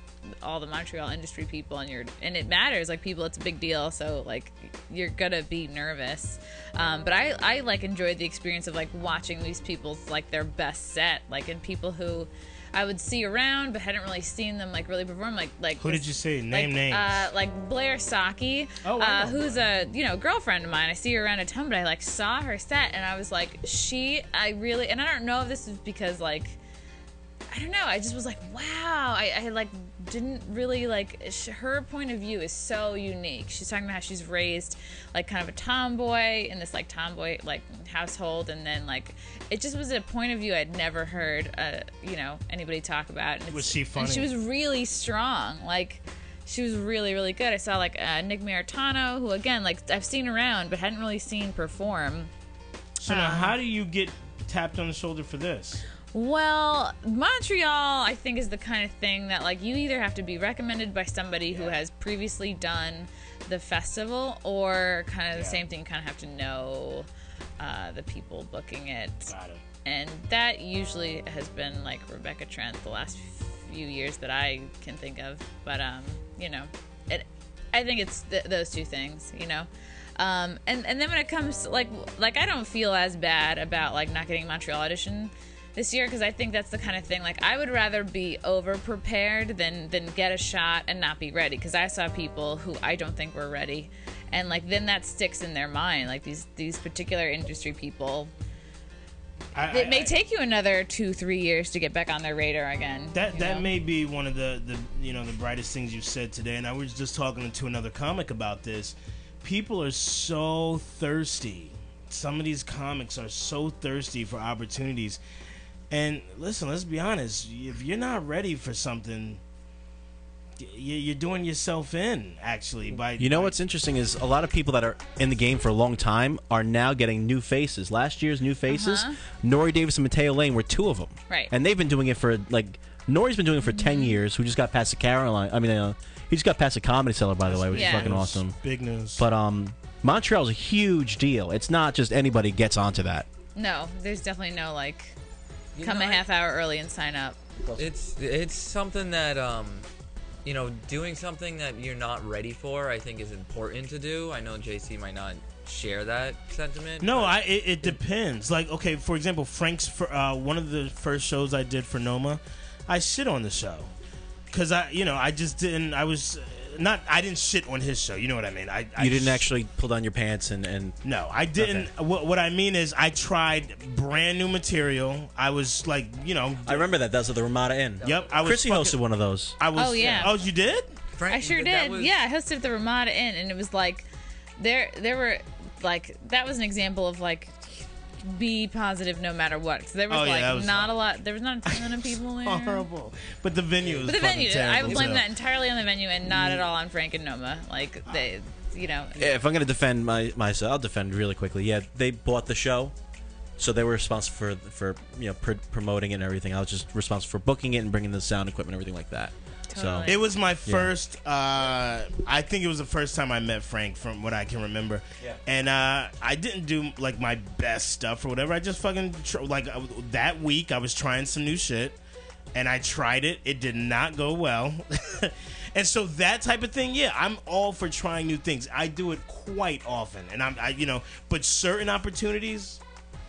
all the Montreal industry people, and it matters, like, people, it's a big deal, so like you're gonna be nervous, but I like enjoyed the experience of like watching these people's like their best set, like, and people who I would see around but hadn't really seen them like really perform, like who did you see? Name names. Like Blair Saki, who's a girlfriend of mine. I see her around a ton, but I like saw her set and I was like, and I don't know if this is because like, I don't know, I just was like, wow, I like didn't really like, her point of view is so unique. She's talking about how she's raised like kind of a tomboy in this like tomboy like household, and then like it just was a point of view I'd never heard anybody talk about. And was she funny? And she was really strong, like she was really, really good. I saw like Nick Maritano, who again, like I've seen around but hadn't really seen perform. So now how do you get tapped on the shoulder for this? Well, Montreal, I think, is the kind of thing that, like, you either have to be recommended by somebody who has previously done the festival, or kind of the same thing, you kind of have to know the people booking it. Got it. And that usually has been, like, Rebecca Trent the last few years that I can think of. But, I think it's those two things, you know? And then when it comes to, like I don't feel as bad about, like, not getting Montreal audition this year, because I think that's the kind of thing, like, I would rather be over prepared than get a shot and not be ready, because I saw people who I don't think were ready, and like then that sticks in their mind, like these particular industry people, it may take you another 2-3 years to get back on their radar again. That may be one of the brightest things you said today, and I was just talking to another comic about this. People are so thirsty. Some of these comics are so thirsty for opportunities. And listen, let's be honest. If you're not ready for something, you're doing yourself in, actually. What's interesting is a lot of people that are in the game for a long time are now getting new faces. Last year's new faces, Nori Davis and Mateo Lane were 2 of them. Right. And they've been doing it for, like, Nori's been doing it for 10 years, who just got past the he just got past the Comedy Cellar, by the way, which is fucking awesome. Big news. But Montreal's a huge deal. It's not just anybody gets onto that. No, there's definitely no, like, come a half hour early and sign up. It's something that doing something that you're not ready for, I think, is important to do. I know JC might not share that sentiment. No, it depends. Like, okay, for example, Frank's one of the first shows I did for Noma, I shit on the show because I didn't shit on his show. You know what I mean? You didn't actually pull down your pants and... No, I didn't. Okay. What I mean is I tried brand new material. I was like, I remember that. That was at the Ramada Inn. Yep. Chrissy hosted one of those. Oh, yeah. Oh, you did? I sure did. Yeah, I hosted at the Ramada Inn, and it was like, there were, like, that was an example of, like, be positive no matter what. Because there was not a lot. There was not a ton of people there. Horrible. But the venue was terrible. I would blame that entirely on the venue and not at all on Frank and Noma. Like they, If I'm gonna defend myself, I'll defend really quickly. Yeah, they bought the show. So they were responsible for promoting it and everything. I was just responsible for booking it and bringing the sound equipment and everything like that. Totally. So It was my first. I think it was the first time I met Frank, from what I can remember. Yeah. And I didn't do like my best stuff or whatever. I just fucking that week I was trying some new shit, and I tried it. It did not go well. And so that type of thing, yeah, I'm all for trying new things. I do it quite often, and but certain opportunities,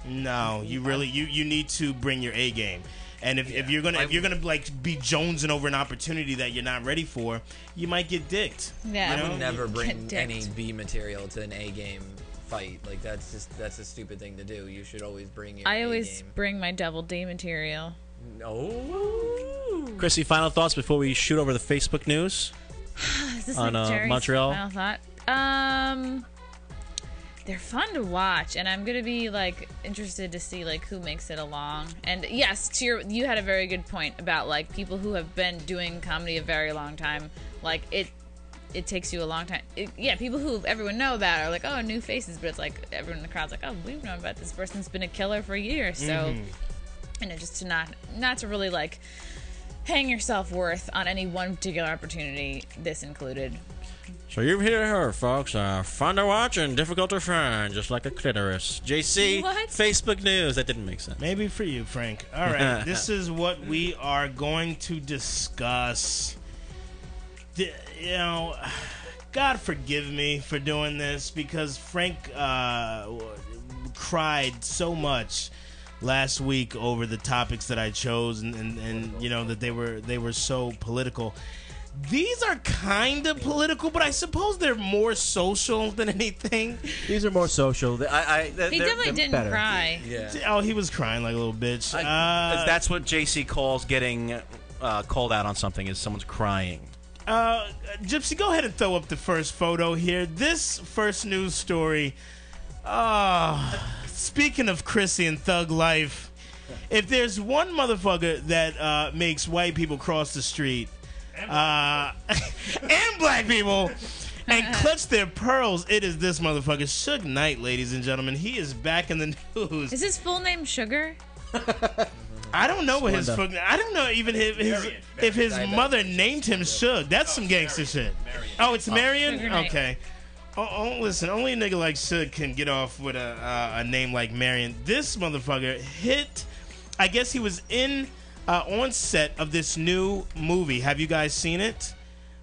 no, you really you need to bring your A game. And if you're gonna like be jonesing over an opportunity that you're not ready for, you might get dicked. Yeah. I would never Get bring dicked. any B material to an A game fight. Like that's a stupid thing to do. You should always bring your I A always game. bring my double D material. Oh. Chrissy, final thoughts before we shoot over the Facebook news Is this on like Jerry's Montreal? final thought? They're fun to watch, and I'm gonna be like interested to see like who makes it along. And yes, you had a very good point about like people who have been doing comedy a very long time. Like it takes you a long time. People who everyone know about are like, oh, new faces, but it's like everyone in the crowd's like, oh, we've known about this person's been a killer for years. So, just to not to really like hang your self-worth on any one particular opportunity, this included. So you've heard, folks. Fun to watch and difficult to find, just like a clitoris. JC, What? Facebook news. That didn't make sense. Maybe for you, Frank. All right, this is what we are going to discuss. God forgive me for doing this, because Frank cried so much last week over the topics that I chose, and that they were so political. These are kind of political, but I suppose they're more social than anything. These are more social. He definitely didn't better. cry. Yeah. Oh, he was crying like a little bitch. That's what JC calls getting called out on something, is someone's crying. Gypsy, go ahead and throw up the first photo here. This first news story. Speaking of Chrissy and thug life, if there's one motherfucker that makes white people cross the street and black people and clutch their pearls, it is this motherfucker, Suge Knight, ladies and gentlemen. He is back in the news. Is his full name Sugar? I don't know what his fucking. I don't know even if his mother named him Suge. That's some gangster shit. Oh, it's Marion? Suge Knight. Okay. Oh, listen, only a nigga like Suge can get off with a name like Marion. This motherfucker hit. I guess he was on set of this new movie. Have you guys seen it?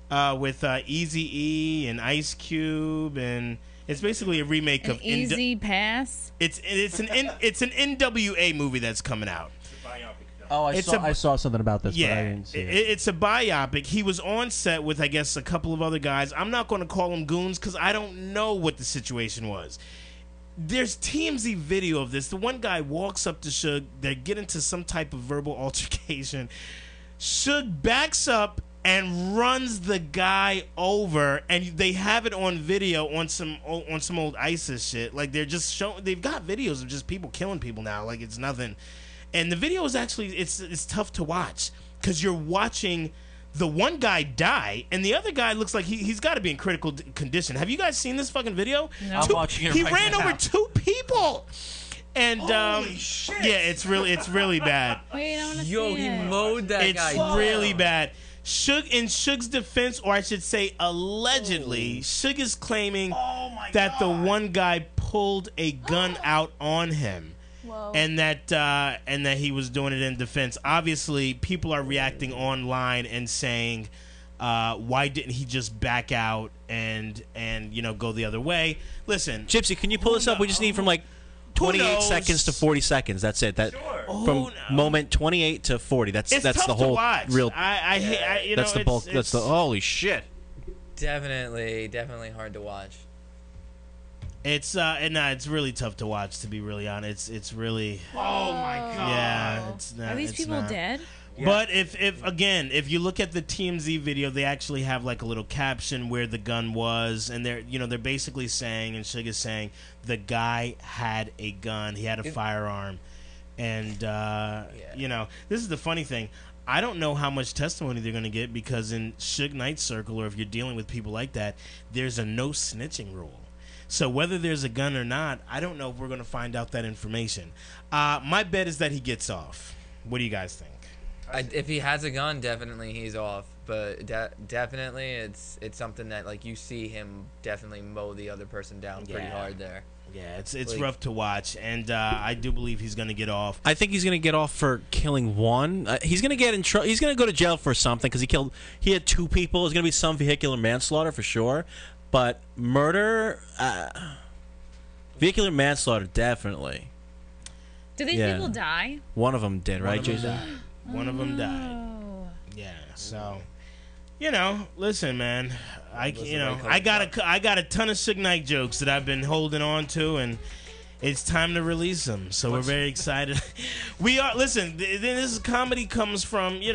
With Eazy-E and Ice Cube, and it's basically a remake of Easy Pass. It's an NWA movie that's coming out. Oh, I saw something about this, but I didn't see it. It's a biopic. He was on set with, I guess, a couple of other guys. I'm not going to call them goons because I don't know what the situation was. There's TMZ video of this. The one guy walks up to Suge. They get into some type of verbal altercation. Suge backs up and runs the guy over, and they have it on video on some old ISIS shit. Like, they're just showing. They've got videos of just people killing people now. Like, it's nothing. And the video is actually it's tough to watch because you're watching the one guy die, and the other guy looks like he's got to be in critical condition. Have you guys seen this fucking video? No. I'm watching it He right ran now. over 2 people, and Holy shit. yeah, it's really bad. Wait, I want to see Yo, he it. mowed that It's guy. really bad. In Suge's defense, or I should say allegedly, Suge is claiming that the one guy pulled a gun out on him. And that he was doing it in defense. Obviously, people are reacting online and saying, why didn't he just back out and go the other way? Listen, Gypsy, can you pull this up? We just need from like 28 knows? seconds to 40 seconds. That's it. From moment 28 to 40. That's it's tough the to whole watch. real. That's the bulk. That's the holy shit. Definitely hard to watch. It's really tough to watch, to be really honest. It's really Oh my god. yeah. It's not, Are these it's people not. dead? But if you look at the TMZ video, they actually have like a little caption where the gun was, and they're basically saying, and Suge is saying, the guy had a gun, he had a firearm, and this is the funny thing. I don't know how much testimony they're going to get, because in Suge Knight's circle, or if you're dealing with people like that, there's a no snitching rule. So whether there's a gun or not, I don't know if we're going to find out that information. My bet is that he gets off. What do you guys think? If he has a gun, definitely he's off. But definitely, it's something that like you see him definitely mow the other person down pretty hard there. Yeah, it's like, rough to watch, and I do believe he's going to get off. I think he's going to get off for killing one. He's going to get in trouble. He's going to go to jail for something because he had 2 people. There's going to be some vehicular manslaughter for sure, but murder, vehicular manslaughter, definitely. Did these people die? One of them did, right, Jason? One of them died. Yeah, so listen, man. I got a ton of Suge Knight jokes that I've been holding on to, and it's time to release them. So we're very excited. We are. Listen, this comedy comes from you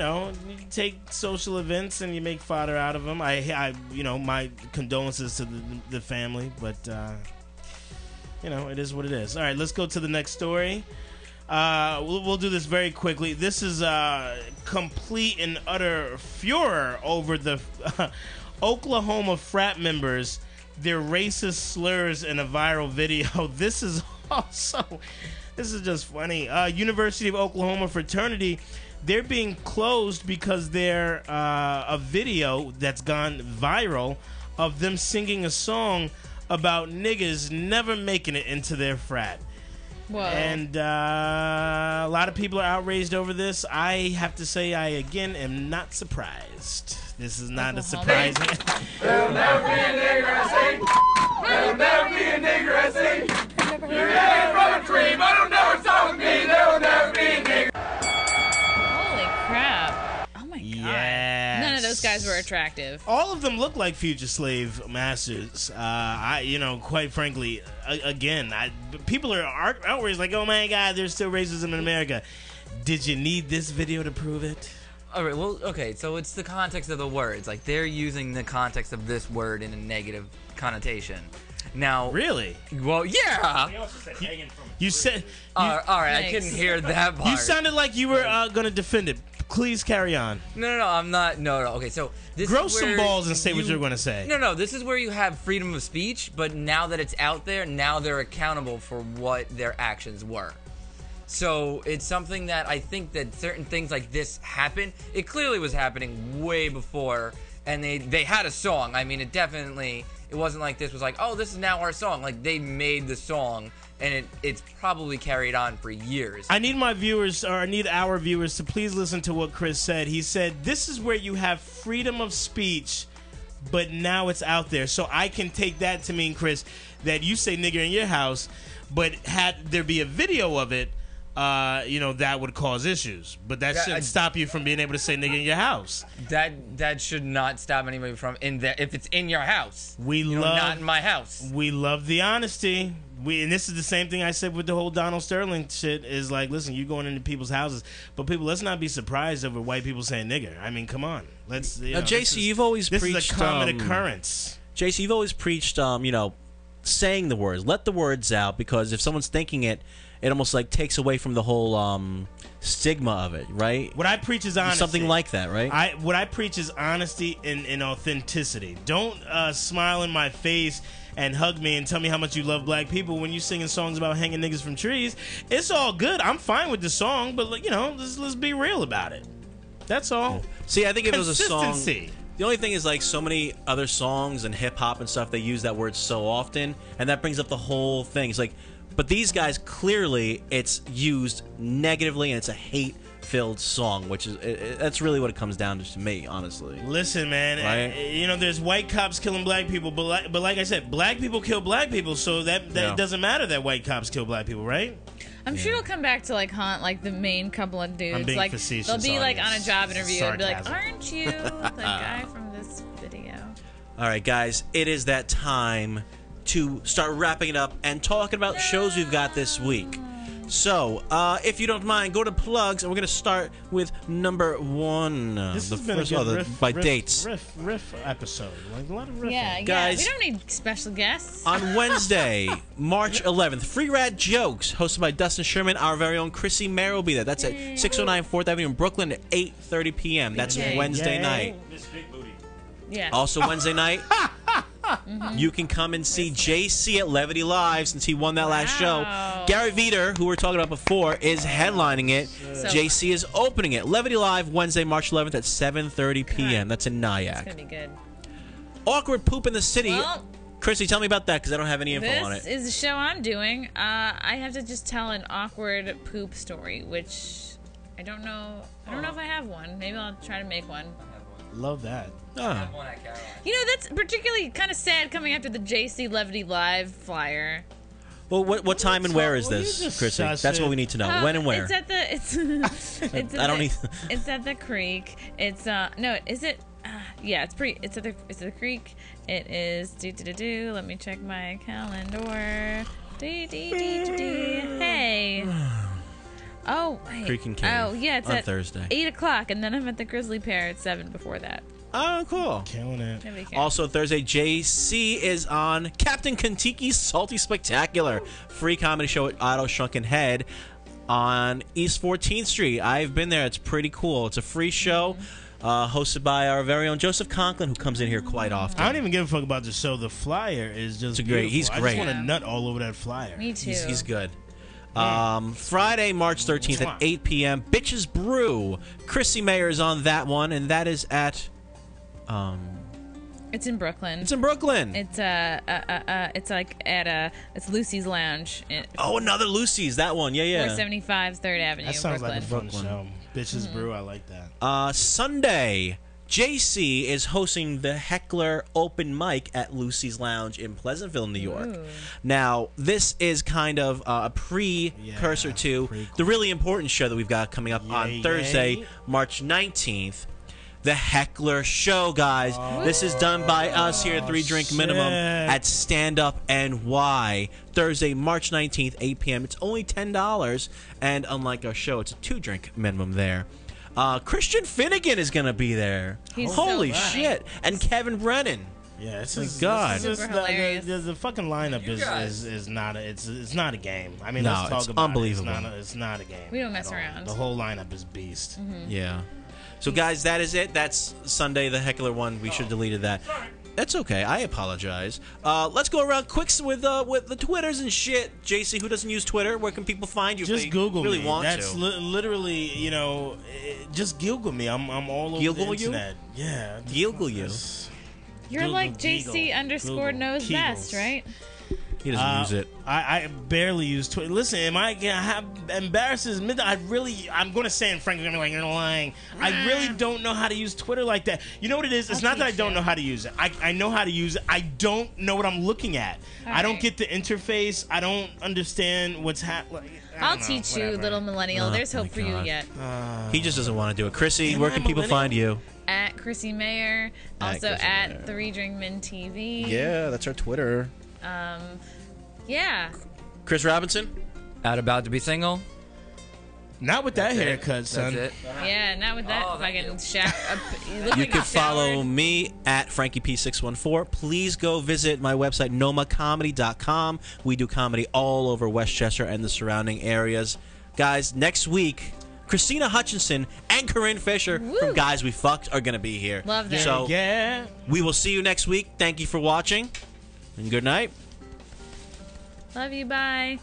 take social events and you make fodder out of them. My condolences to the family, but it is what it is. All right, let's go to the next story. We'll do this very quickly. This is complete and utter furor over the Oklahoma frat members, their racist slurs in a viral video. This is just funny. University of Oklahoma fraternity, they're being closed because they're a video that's gone viral of them singing a song about niggas never making it into their frat. Whoa. And a lot of people are outraged over this. I have to say, I again am not surprised. This is not a surprise. There'll never be a nigger I see. There'll never be a nigger I see. You hang from a tree, but it'll never stop with me. There'll never be a nigger. Holy crap. Oh my god. Yes. None of those guys were attractive. All of them look like future slave masters. Quite frankly, again, people are outraged like, oh my god, there's still racism in America. Did you need this video to prove it? All right, well, okay, so it's the context of the words. Like, they're using the context of this word in a negative connotation. Now, really? Well, yeah. You said. All right, I couldn't hear that part. You sounded like you were going to defend it. Please carry on. No, I'm not. No. Okay, so this grow is some balls and say what you're going to say. No, this is where you have freedom of speech, but now that it's out there, now they're accountable for what their actions were. So it's something that I think that certain things like this happen. It clearly was happening way before, and they had a song. I mean, it wasn't like this was like, oh, this is now our song. Like, they made the song, and it's probably carried on for years. I need our viewers to please listen to what Chris said. He said, this is where you have freedom of speech, but now it's out there. So I can take that to mean, Chris, that you say nigger in your house, but had there be a video of it, that would cause issues. But that shouldn't stop you from being able to say nigga in your house. That should not stop anybody from if it's in your house. Not in my house. We love the honesty. And this is the same thing I said with the whole Donald Sterling shit. Is like, listen, you going into people's houses, but let's not be surprised over white people saying nigger. I mean, come on. Let's. Now, JC, you've always preached. This is a common occurrence. JC, you've always preached, saying the words. Let the words out, because if someone's thinking it, it almost like takes away from the whole stigma of it, right? What I preach is honesty. Something like that, right? What I preach is honesty and authenticity. Don't smile in my face and hug me and tell me how much you love black people when you singing songs about hanging niggas from trees. It's all good. I'm fine with the song, but let's be real about it. That's all. See, I think if it was a song, the only thing is, like, so many other songs and hip hop and stuff, they use that word so often, and that brings up the whole thing. It's like, but these guys, clearly, it's used negatively, and it's a hate-filled song, which is that's really what it comes down to me, honestly. Listen, man, right? There's white cops killing black people, but like I said, black people kill black people, so that doesn't matter that white cops kill black people, right? I'm sure it'll come back to like haunt like the main couple of dudes. I'm being like facetious, they'll be audience. like on a job interview and be like, Sarcasm. "Aren't you the guy from this video?" All right, guys, it is that time to start wrapping it up and talking about shows we've got this week. So, if you don't mind, go to plugs, and we're going to start with number 1. This has been a good dates. Riff episode. Like a lot of riffing. Yeah, guys. We don't need special guests. On Wednesday, March 11th, Free Rad Jokes, hosted by Dustin Sherman. Our very own Chrissy Mayer will be there. That's at 609 4th Avenue in Brooklyn at 8:30 p.m. That's Wednesday night. Yeah. Also Wednesday night, You can come and see JC at Levity Live since he won that last show. Gary Veter, who we were talking about before, is headlining it. So JC is opening it. Levity Live Wednesday, March 11th at 7:30 p.m. That's in It's Nyack. gonna be good. Awkward Poop in the City. Well, Chrissy, tell me about that because I don't have any info on this it. is the show I'm doing. I have to just tell an awkward poop story, which I don't know. I don't know if I have one. Maybe I'll try to make one. Love that. Oh. You know, that's particularly kind of sad coming after the JC Levity Live flyer. Well, what time and where is Well, you this, just Chrissy? shush That's it. what we need to know. When and where? It's at the. It's I don't need. It's at the creek. It's no. Is it? Yeah, it's pretty. It's at the creek. It is. Let me check my calendar. Hey. Oh, hey. Creek and Cave. Oh, yeah, it's on at Thursday. 8 o'clock, and then I'm at the Grizzly Pear at 7 before that. Oh, cool. Killing it. Nobody cares. Also, Thursday, JC is on Captain Kentucky's Salty Spectacular. Free comedy show at Otto Shrunken Head on East 14th Street. I've been there. It's pretty cool. It's a free show hosted by our very own Joseph Conklin, who comes in here quite often. I don't even give a fuck about the show. The flyer is just great. He's beautiful. great. I just want to nut all over that flyer. Me too. He's good. Friday, March 13th at 8 p.m. Bitches Brew. Chrissy Mayer is on that one, and that is at... It's in Brooklyn. It's in Brooklyn. It's it's like at it's Lucy's Lounge. Oh, another Lucy's. That one. Yeah, yeah. 475 3rd Avenue. That sounds Brooklyn. like a fun show. Bitches Brew, I like that. Sunday, JC is hosting the Heckler Open Mic at Lucy's Lounge in Pleasantville, New York. Ooh. Now, this is kind of a precursor to the really important show that we've got coming up on Thursday, March 19th. The Heckler Show, guys. This is done by us here at 3 Drink Minimum at Stand Up NY. Thursday, March 19th, 8 p.m. It's only $10, and unlike our show, it's a 2 drink minimum there. Christian Finnegan is going to be there. He's Holy so funny. shit. And Kevin Brennan. Yeah, it's My just, God. It's just Super hilarious. the fucking lineup is not it's not a game. I mean, No, let's talk it's about unbelievable. it. It's not a game. We don't mess at all. around. The whole lineup is beast. Yeah. So, guys, that is it. That's Sunday, the Heckler one. We should have deleted that. That's okay. I apologize. Let's go around quick with the Twitters and shit. JC, who doesn't use Twitter? Where can people find you? Just if they Google really me. Want That's to? literally, just Google me. I'm all over Google the you? internet. Yeah. Google you. You're Google, like JC Google, underscore Google, knows Kegels. best, right? He doesn't use it. I barely use Twitter. Listen, am I gonna have embarrasses? I'm gonna say in Frank, I'm gonna be like, you're lying. I really don't know how to use Twitter like that. You know what it is? It's not that I don't know how to use it. I know how to use it. I don't know what I'm looking at. I don't get the interface. I don't understand what's happening. I'll teach you, little millennial. There's hope for you God. yet. He just doesn't want to do it. Chrissy, Am where I can people millennial? find you? At Chrissy Mayer. Also Chrissy at Mayer. 3 Drink Min TV. Yeah, that's our Twitter. Yeah. Chris Robinson? Out about to be single. Not with that That's it. haircut, son. That's it. Yeah, not with that Oh, thank fucking you. shower. You look You like can you follow showered. me at FrankieP614. Please go visit my website, nomacomedy.com. We do comedy all over Westchester and the surrounding areas. Guys, next week, Christina Hutchinson and Corinne Fisher from Guys We Fucked are going to be here. Love them. So Yeah. we will see you next week. Thank you for watching, and good night. Love you. Bye.